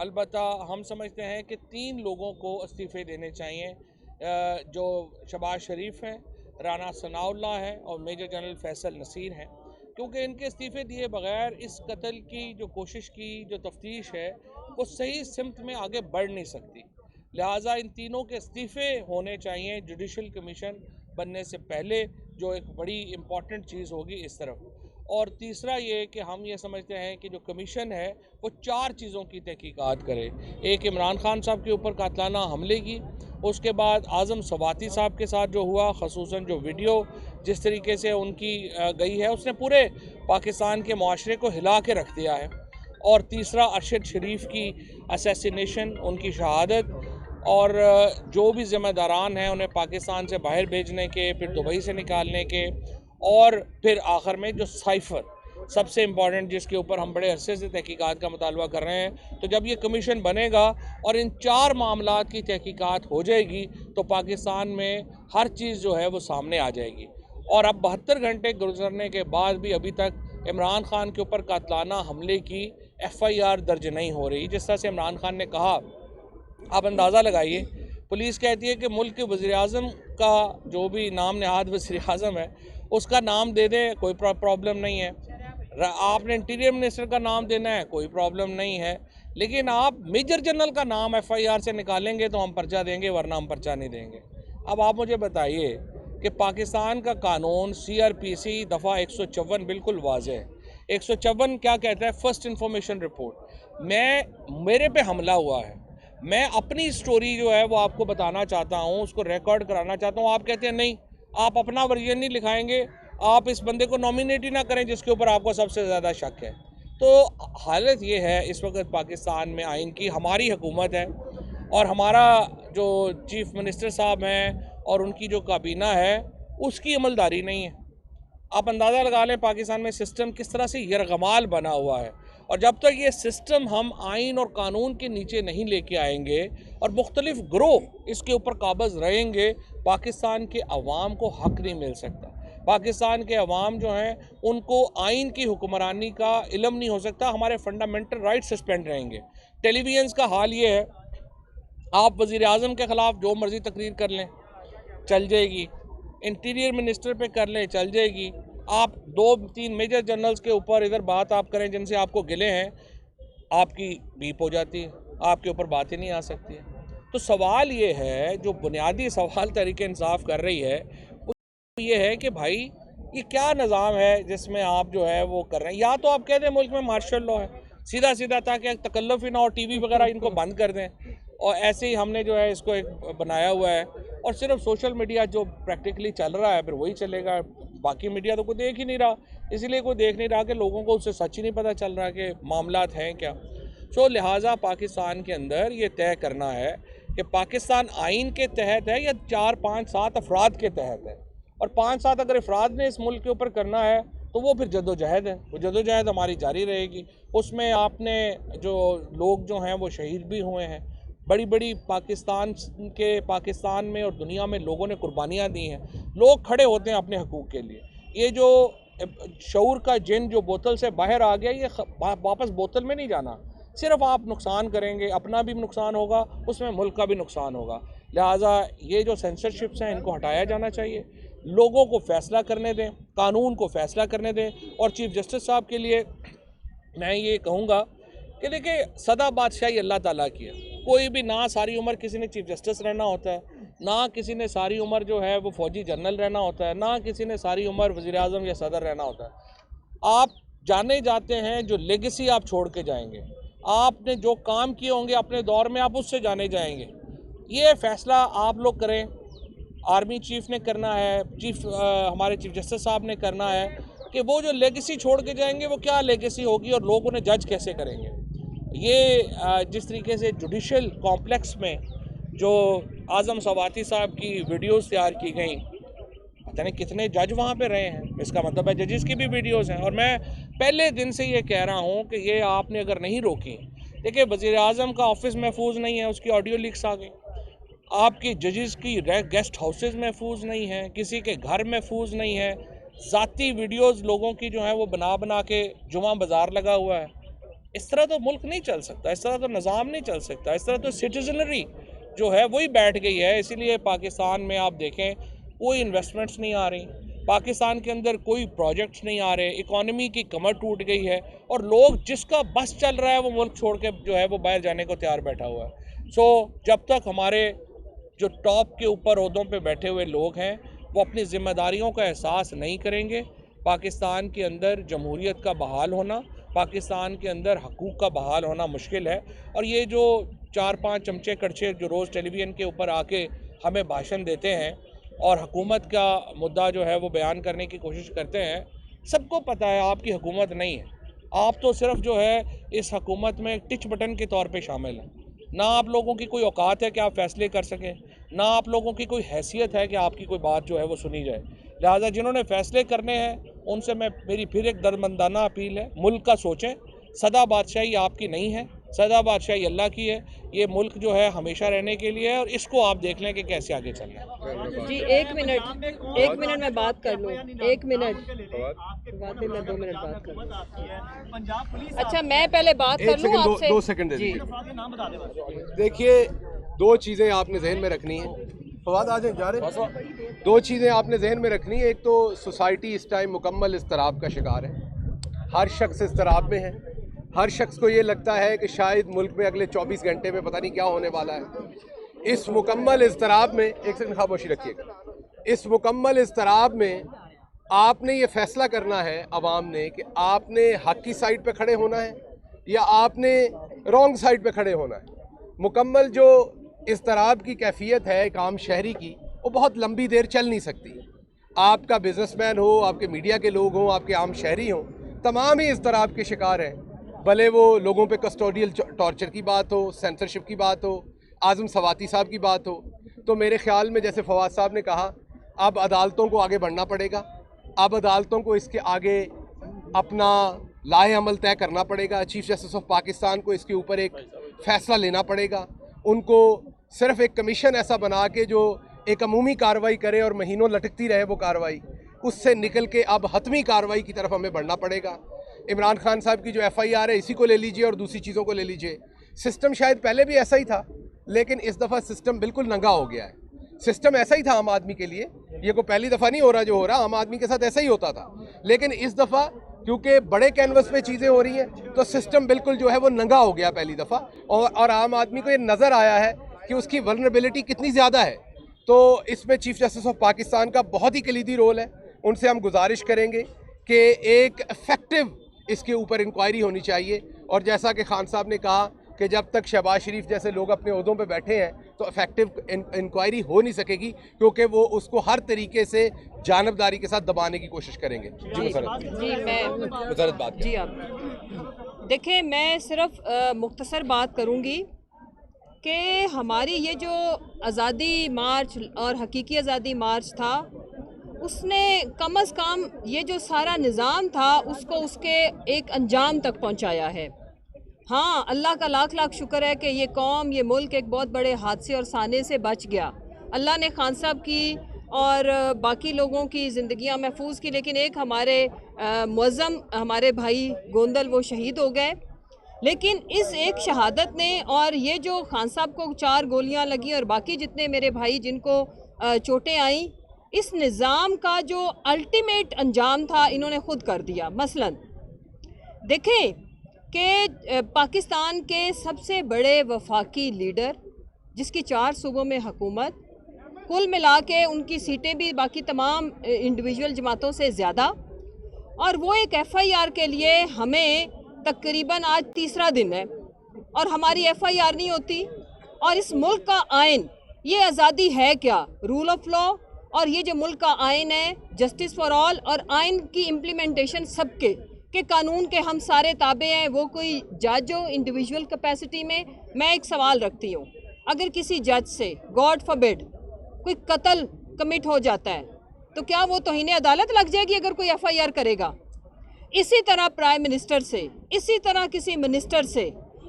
अलबत्ता हम समझते हैं कि 3 लोगों को इस्तीफ़े देने चाहिए, जो शहबाज शरीफ हैं, राना सनाउल्लाह हैं और मेजर जनरल फैसल नसीर हैं, क्योंकि इनके इस्तीफ़े दिए बगैर इस कत्ल की जो कोशिश की जो तफ्तीश है वो सही सिमत में आगे बढ़ नहीं सकती। लिहाजा इन तीनों के इस्तीफ़े होने चाहिए जुडिशल कमीशन बनने से पहले, जो एक बड़ी इम्पॉर्टेंट चीज़ होगी इस तरफ। और तीसरा ये कि हम ये समझते हैं कि जो कमीशन है वो 4 चीज़ों की तहकीकात करे। एक, इमरान खान साहब के ऊपर कातलाना हमले की, उसके बाद आज़म सवाती साहब के साथ जो हुआ, ख़ुसूसन जो वीडियो जिस तरीके से उनकी गई है, उसने पूरे पाकिस्तान के माशरे को हिला के रख दिया है। और तीसरा, अरशद शरीफ की असैसिनेशन, उनकी शहादत, और जो भी ज़िम्मेदारान हैं उन्हें पाकिस्तान से बाहर भेजने के, फिर दुबई से निकालने के, और फिर आखिर में जो साइफ़र सबसे इम्पॉर्टेंट, जिसके ऊपर हम बड़े अरसे से तहकीकात का मुतालबा कर रहे हैं। तो जब ये कमीशन बनेगा और इन 4 मामलात की तहकीकात हो जाएगी तो पाकिस्तान में हर चीज़ जो है वो सामने आ जाएगी। और अब 72 घंटे गुजरने के बाद भी अभी तक इमरान खान के ऊपर कातलाना हमले की FIR दर्ज नहीं हो रही। जिस तरह से इमरान खान ने कहा, आप अंदाज़ा लगाइए, पुलिस कहती है कि मुल्क के वज़ीर-ए-आज़म का जो भी नाम नहाद वज़ीर-ए-आज़म है उसका नाम दे दें, कोई प्रॉब्लम नहीं है। आपने इंटीरियर मिनिस्टर का नाम देना है, कोई प्रॉब्लम नहीं है। लेकिन आप मेजर जनरल का नाम FIR से निकालेंगे तो हम पर्चा देंगे, वरना हम पर्चा नहीं देंगे। अब आप मुझे बताइए कि पाकिस्तान का कानून CRPC दफ़ा 154 बिल्कुल वाज़ेह है। 154 क्या कहता है? First information report. मेरे पे हमला हुआ है, मैं अपनी स्टोरी जो है वो आपको बताना चाहता हूँ, उसको रिकॉर्ड कराना चाहता हूँ। आप कहते हैं नहीं, आप अपना वर्जन नहीं लिखाएंगे, आप इस बंदे को नॉमिनेट ही ना करें जिसके ऊपर आपको सबसे ज़्यादा शक है। तो हालत ये है इस वक्त पाकिस्तान में आइन की, हमारी हुकूमत है और हमारा जो चीफ मिनिस्टर साहब हैं और उनकी जो काबीना है उसकी अमलदारी नहीं है। आप अंदाज़ा लगा लें पाकिस्तान में सिस्टम किस तरह से यरगमाल बना हुआ है। और जब तक ये सिस्टम हम आइन और कानून के नीचे नहीं लेके आएंगे और मुख्तलिफ ग्रोह इसके ऊपर काबज़ रहेंगे, पाकिस्तान के अवाम को हक नहीं मिल सकता। पाकिस्तान के अवाम जो हैं उनको आइन की हुक्मरानी का इल्म नहीं हो सकता, हमारे फंडामेंटल राइट सस्पेंड रहेंगे। टेलीविज़न्स का हाल ये है, आप वज़ीर आज़म के ख़िलाफ़ जो मर्ज़ी तकरीर कर लें, चल जाएगी। इंटीरियर मिनिस्टर पे कर लें, चल जाएगी। आप 2-3 मेजर जनरल्स के ऊपर इधर बात आप करें जिनसे आपको गिले हैं, आपकी बीप हो जाती है, आपके ऊपर बात ही नहीं आ सकती है। तो सवाल ये है, जो बुनियादी सवाल तहरीक इंसाफ कर रही है वो ये है कि भाई ये क्या निज़ाम है जिसमें आप जो है वो कर रहे हैं। या तो आप कह दें मुल्क में मार्शल लॉ है, सीधा सीधा, ताकि तकल्लुफ़ ही ना हो, TV वगैरह इनको बंद कर दें। और ऐसे ही हमने जो है इसको एक बनाया हुआ है और सिर्फ सोशल मीडिया जो प्रैक्टिकली चल रहा है फिर वही चलेगा। बाकी मीडिया तो कोई देख ही नहीं रहा, इसलिए कोई देख नहीं रहा कि लोगों को उससे सच ही नहीं पता चल रहा कि मामलात हैं क्या। सो लिहाजा पाकिस्तान के अंदर ये तय करना है कि पाकिस्तान आइन के तहत है या 4-5-7 अफराद के तहत है। और 5-7 अगर अफराद ने इस मुल्क के ऊपर करना है तो वो फिर जद्दोजहद है, वो जद्दोजहद हमारी जारी रहेगी। उसमें आपने जो लोग जो हैं वो शहीद भी हुए हैं, बड़ी बड़ी पाकिस्तान में और दुनिया में लोगों ने कुर्बानियाँ दी हैं। लोग खड़े होते हैं अपने हकूक़ के लिए। ये जो शऊर का जिन जो बोतल से बाहर आ गया, ये वापस बोतल में नहीं जाना। सिर्फ आप नुकसान करेंगे, अपना भी नुकसान होगा, उसमें मुल्क का भी नुकसान होगा। लिहाजा ये जो सेंसरशिप्स हैं इनको हटाया जाना चाहिए, लोगों को फ़ैसला करने दें, कानून को फ़ैसला करने दें। और चीफ जस्टिस साहब के लिए मैं ये कहूँगा कि देखिए, सदा बादशाही अल्लाह ताला की है। कोई भी ना सारी उम्र किसी ने चीफ जस्टिस रहना होता है, ना किसी ने सारी उम्र जो है वो फ़ौजी जनरल रहना होता है, ना किसी ने सारी उम्र वज़ीर आज़म या सदर रहना होता है। आप जाने जाते हैं, जो लेगेसी आप छोड़ के जाएंगे, आपने जो काम किए होंगे अपने दौर में, आप उससे जाने जाएंगे। ये फ़ैसला आप लोग करें, आर्मी चीफ ने करना है, हमारे चीफ जस्टिस साहब ने करना है कि वो जो लेगेसी छोड़ के जाएंगे वो क्या लेगेसी होगी और लोग उन्हें जज कैसे करेंगे। ये जिस तरीके से जुडिशल कॉम्प्लेक्स में जो आज़म सवाती साहब की वीडियोस तैयार की गई, पता नहीं कितने जज वहाँ पे रहे हैं, इसका मतलब है जजेस की भी वीडियोस हैं। और मैं पहले दिन से ये कह रहा हूँ कि ये आपने अगर नहीं रोकी, देखिए वज़ीर आज़म का ऑफिस महफूज नहीं है, उसकी ऑडियो लीक्स आ गई। आपकी जजेस की गेस्ट हाउसेज महफूज नहीं है, किसी के घर महफूज नहीं है, ज़ाती वीडियोस लोगों की जो है वो बना बना के जुमा बाज़ार लगा हुआ है। इस तरह तो मुल्क नहीं चल सकता, इस तरह तो निज़ाम नहीं चल सकता, इस तरह तो सिटीजनरी जो है वही बैठ गई है। इसीलिए पाकिस्तान में आप देखें कोई इन्वेस्टमेंट्स नहीं आ रही, पाकिस्तान के अंदर कोई प्रोजेक्ट्स नहीं आ रहे, इकॉनमी की कमर टूट गई है और लोग जिसका बस चल रहा है वो मुल्क छोड़ के जो है वो बाहर जाने को तैयार बैठा हुआ है। सो जब तक हमारे जो टॉप के ऊपर ओहदों पे बैठे हुए लोग हैं वो अपनी जिम्मेदारियों का एहसास नहीं करेंगे, पाकिस्तान के अंदर जमहूरियत का बहाल होना, पाकिस्तान के अंदर हकूक़ का बहाल होना मुश्किल है। और ये जो 4-5 चमचे कड़छे जो रोज़ टेलीविज़न के ऊपर आके हमें भाषण देते हैं और हुकूमत का मुद्दा जो है वो बयान करने की कोशिश करते हैं, सबको पता है आपकी हुकूमत नहीं है, आप तो सिर्फ जो है इस हुकूमत में टिच बटन के तौर पे शामिल हैं। ना आप लोगों की कोई औकात है कि आप फैसले कर सकें, ना आप लोगों की कोई हैसियत है कि आपकी कोई बात जो है वो सुनी जाए। लिहाजा जिन्होंने फैसले करने हैं उनसे मेरी फिर एक दरमंदाना अपील है, मुल्क का सोचें। सदा बादशाही आपकी नहीं है, सदा बादशाही अल्लाह की है। ये मुल्क जो है हमेशा रहने के लिए है और इसको आप देख लें कि कैसे आगे चलना है। जी एक मिनट मैं बात कर लूँ, 1 मिनट बाद में मैं 2 मिनट बात कर लूँ। अच्छा मैं पहले बात कर लूँ आपसे। 2 सेकंड दे दीजिए। देखिए, 2 चीज़ें आपने जहन में रखनी है। फवाद आ जाए जा रहे। 2 चीज़ें आपने जहन में रखनी है। एक तो सोसाइटी इस टाइम मुकम्मल इज़्तिराब का शिकार है, हर शख्स इज़्तिराब में है। हर शख्स को ये लगता है कि शायद मुल्क में अगले 24 घंटे में पता नहीं क्या होने वाला है। इस मुकम्मल इज़्तिराब में, एक सेकंड खामोशी रखिएगा, इस मुकम्मल इज़्तिराब में आपने ये फैसला करना है अवाम ने कि आपने हक की साइड पे खड़े होना है या आपने रॉन्ग साइड पे खड़े होना है। मुकम्मल जो इज़्तिराब की कैफियत है एक आम शहरी की, वो बहुत लंबी देर चल नहीं सकती। आपका बिजनेसमैन हो, आपके मीडिया के लोग हों, आपके आम शहरी हों, तमाम ही इज़्तिराब के शिकार हैं। भले वो लोगों पे कस्टोडियल टॉर्चर की बात हो, सेंसरशिप की बात हो, आज़म सवाती साहब की बात हो। तो मेरे ख्याल में जैसे फवाद साहब ने कहा, अब अदालतों को आगे बढ़ना पड़ेगा। अब अदालतों को इसके आगे अपना लाए अमल तय करना पड़ेगा। चीफ जस्टिस ऑफ पाकिस्तान को इसके ऊपर एक फ़ैसला लेना पड़ेगा। उनको सिर्फ एक कमीशन ऐसा बना के जो एक अमूमी कार्रवाई करे और महीनों लटकती रहे वो कार्रवाई, उससे निकल के अब हतमी कार्रवाई की तरफ हमें बढ़ना पड़ेगा। इमरान खान साहब की जो FIR है इसी को ले लीजिए और दूसरी चीज़ों को ले लीजिए। सिस्टम शायद पहले भी ऐसा ही था, लेकिन इस दफ़ा सिस्टम बिल्कुल नंगा हो गया है। सिस्टम ऐसा ही था आम आदमी के लिए, ये कोई पहली दफ़ा नहीं हो रहा जो हो रहा, आम आदमी के साथ ऐसा ही होता था। लेकिन इस दफ़ा क्योंकि बड़े कैनवस पे चीज़ें हो रही हैं तो सिस्टम बिल्कुल जो है वो नंगा हो गया पहली दफ़ा, और आम आदमी को ये नज़र आया है कि उसकी वल्नरेबिलिटी कितनी ज़्यादा है। तो इसमें चीफ जस्टिस ऑफ पाकिस्तान का बहुत ही कलीदी रोल है। उनसे हम गुजारिश करेंगे कि एक इफेक्टिव इसके ऊपर इंक्वायरी होनी चाहिए। और जैसा कि खान साहब ने कहा कि जब तक शहबाज शरीफ जैसे लोग अपने ओहदों पे बैठे हैं तो इफेक्टिव इंक्वायरी हो नहीं सकेगी, क्योंकि वो उसको हर तरीके से जानबदारी के साथ दबाने की कोशिश करेंगे। जी मुसरत बात जी आप देखें, मैं सिर्फ मुख्तसर बात करूँगी कि हमारी ये जो आज़ादी मार्च और हकीकी आज़ादी मार्च था, उसने कम अज़ कम ये जो सारा निज़ाम था उसको उसके एक अंजाम तक पहुंचाया है। हाँ, अल्लाह का लाख लाख शुक्र है कि ये कौम, ये मुल्क एक बहुत बड़े हादसे और साने से बच गया। अल्लाह ने खान साहब की और बाकी लोगों की ज़िंदगियां महफूज की, लेकिन एक हमारे मुअज़्ज़म हमारे भाई गोंदल वो शहीद हो गए। लेकिन इस एक शहादत ने, और ये जो खान साहब को 4 गोलियां लगी और बाकी जितने मेरे भाई जिनको चोटें आईं, इस निज़ाम का जो अल्टीमेट अंजाम था इन्होंने ख़ुद कर दिया। मसलन देखें कि पाकिस्तान के सबसे बड़े वफाकी लीडर जिसकी 4 सूबों में हुकूमत, कुल मिला के उनकी सीटें भी बाकी तमाम इंडिविजुअल जमातों से ज़्यादा, और वो एक FIR के लिए हमें तकरीबन आज 3रा दिन है और हमारी FIR नहीं होती। और इस मुल्क का आइन, ये आज़ादी है क्या? रूल ऑफ लॉ, और ये जो मुल्क का आइन है जस्टिस फॉर ऑल, और आइन की इम्प्लीमेंटेशन सबके के कानून के हम सारे ताबे हैं। वो कोई जज हो इंडिविजुअल कैपेसिटी में, मैं एक सवाल रखती हूँ, अगर किसी जज से गॉड फॉरबिड कोई कत्ल कमिट हो जाता है तो क्या वो तौहीन अदालत लग जाएगी अगर कोई FIR करेगा? इसी तरह प्राइम मिनिस्टर से, इसी तरह किसी मिनिस्टर से,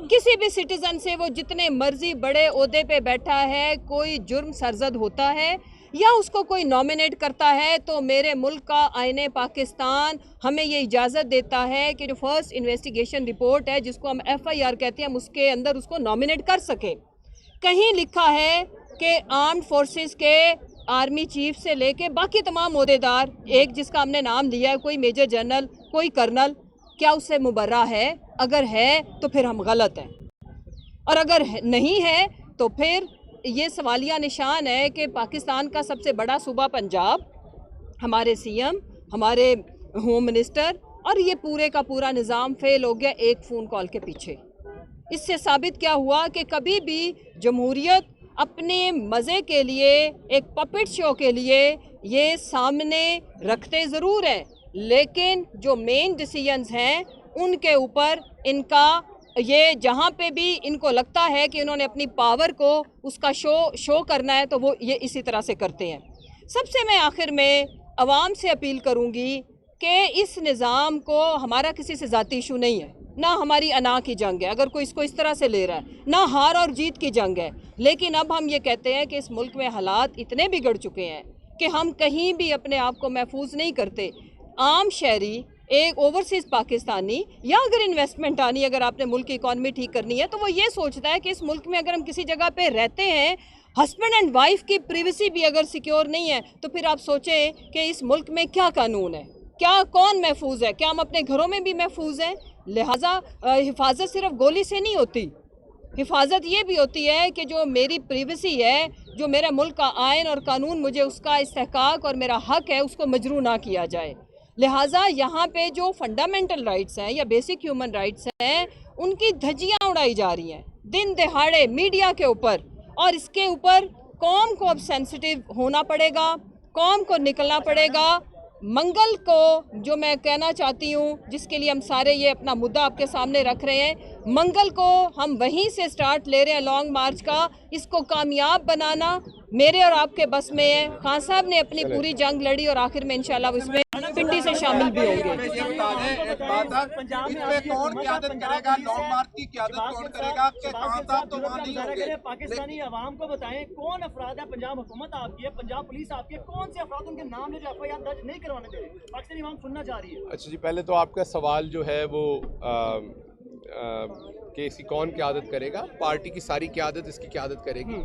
किसी भी सिटीज़न से, वो जितने मर्जी बड़े ओहदे पे बैठा है, कोई जुर्म सरजद होता है, या उसको कोई नॉमिनेट करता है तो मेरे मुल्क का आईने पाकिस्तान हमें ये इजाज़त देता है कि जो फर्स्ट इन्वेस्टिगेशन रिपोर्ट है, जिसको हम FIR कहते हैं, हम उसके अंदर उसको नॉमिनेट कर सकें। कहीं लिखा है कि आर्म्ड फोर्सेस के आर्मी चीफ से लेके बाकी तमाम ओहदेदार, एक जिसका हमने नाम लिया है, कोई मेजर जनरल, कोई कर्नल, क्या उससे मुबर्रा है? अगर है तो फिर हम गलत हैं, और अगर नहीं है तो फिर ये सवालिया निशान है कि पाकिस्तान का सबसे बड़ा सूबा पंजाब, हमारे CM, हमारे होम मिनिस्टर और ये पूरे का पूरा निज़ाम फेल हो गया एक फ़ोन कॉल के पीछे। इससे साबित क्या हुआ कि कभी भी जमहूरियत अपने मज़े के लिए, एक पपेट शो के लिए ये सामने रखते ज़रूर हैं, लेकिन जो मेन डिसीजंस हैं उनके ऊपर इनका ये, जहाँ पे भी इनको लगता है कि इन्होंने अपनी पावर को उसका शो करना है, तो वो ये इसी तरह से करते हैं। सबसे मैं आखिर में अवाम से अपील करूँगी कि इस निज़ाम को, हमारा किसी से ज़ाती इशू नहीं है, ना हमारी अना की जंग है, अगर कोई इसको इस तरह से ले रहा है, ना हार और जीत की जंग है, लेकिन अब हम ये कहते हैं कि इस मुल्क में हालात इतने बिगड़ चुके हैं कि हम कहीं भी अपने आप को महफूज नहीं करते। आम शहरी, एक ओवरसीज़ पाकिस्तानी, या अगर इन्वेस्टमेंट आनी, अगर आपने मुल्क की इकॉनमी ठीक करनी है, तो वो ये सोचता है कि इस मुल्क में अगर हम किसी जगह पे रहते हैं, हस्बैंड एंड वाइफ की प्रिवेसी भी अगर सिक्योर नहीं है, तो फिर आप सोचें कि इस मुल्क में क्या कानून है, क्या कौन महफूज है, क्या हम अपने घरों में भी महफूज हैं? लिहाजा हिफाजत सिर्फ गोली से नहीं होती, हिफाजत ये भी होती है कि जो मेरी प्रिवेसी है, जो मेरा मुल्क का आइन और कानून मुझे उसका इस्तेहकाक और मेरा हक है, उसको मजरू ना किया जाए। लिहाजा यहाँ पे जो फंडामेंटल राइट्स हैं या बेसिक ह्यूमन राइट्स हैं, उनकी धज्जियाँ उड़ाई जा रही हैं दिन दहाड़े मीडिया के ऊपर, और इसके ऊपर कौम को अब सेंसिटिव होना पड़ेगा, कौम को निकलना पड़ेगा। मंगल को जो मैं कहना चाहती हूँ, जिसके लिए हम सारे ये अपना मुद्दा आपके सामने रख रहे हैं, मंगल को हम वहीं से स्टार्ट ले रहे हैं लॉन्ग मार्च का। इसको कामयाब बनाना मेरे और आपके बस में है। खान साहब ने अपनी पूरी जंग लड़ी और आखिर में इंशाल्लाह उसमें पिंडी से शामिल भी होंगे। पाकिस्तानी अवाम को बताएं कौन अफराद है, पंजाब हुकूमत आपकी है, पंजाब पुलिस आपकी है, कौन से अफराद उनके नाम ले जो FIR दर्ज नहीं करवाने दे रहे, पाकिस्तानी अवाम सुनना चाह रही है। अच्छा जी, पहले तो आपका सवाल जो है वो कि इसकी कौन क़यादत करेगा? पार्टी की सारी क़यादत इसकी क़यादत करेगी।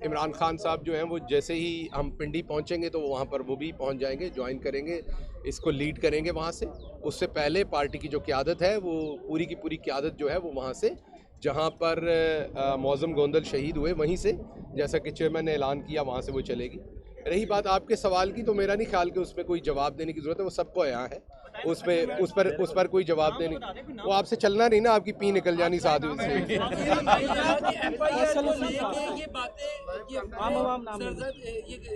इमरान खान साहब जो हैं वो जैसे ही हम पिंडी पहुंचेंगे तो वहाँ पर वो भी पहुंच जाएंगे, ज्वाइन करेंगे, इसको लीड करेंगे वहाँ से। उससे पहले पार्टी की जो क़यादत है वो पूरी की पूरी क़यादत जो है वो वहाँ से, जहाँ पर मौज़म गोंदल शहीद हुए, वहीं से, जैसा कि चेयरमैन ने ऐलान किया, वहाँ से वो चलेगी। रही बात आपके सवाल की, तो मेरा नहीं ख्याल कि उसमें कोई जवाब देने की ज़रूरत है, वो सबको यहाँ है, उस पर कोई जवाब देने, वो आपसे चलना नहीं ना, आपकी पी निकल जानी साथ में से। ये बातें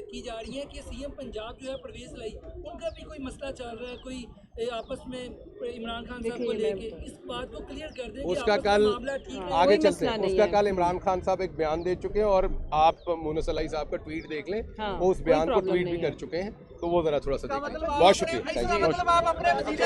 की जा रही है कि CM पंजाब जो है परवेज लाई, उनका भी कोई मसला चल रहा है, कोई आपस में इमरान खान साहब को लेके, इस बात को क्लियर कर दें। उसका कल आगे चलते हैं, उसका कल इमरान खान साहब एक बयान दे चुके हैं, और आप मुनस अलाई साहब का ट्वीट देख लें, वो उस बयान को ट्वीट भी कर चुके हैं, तो वो ज़रा थोड़ा सा देखें। बहुत शुक्रिया।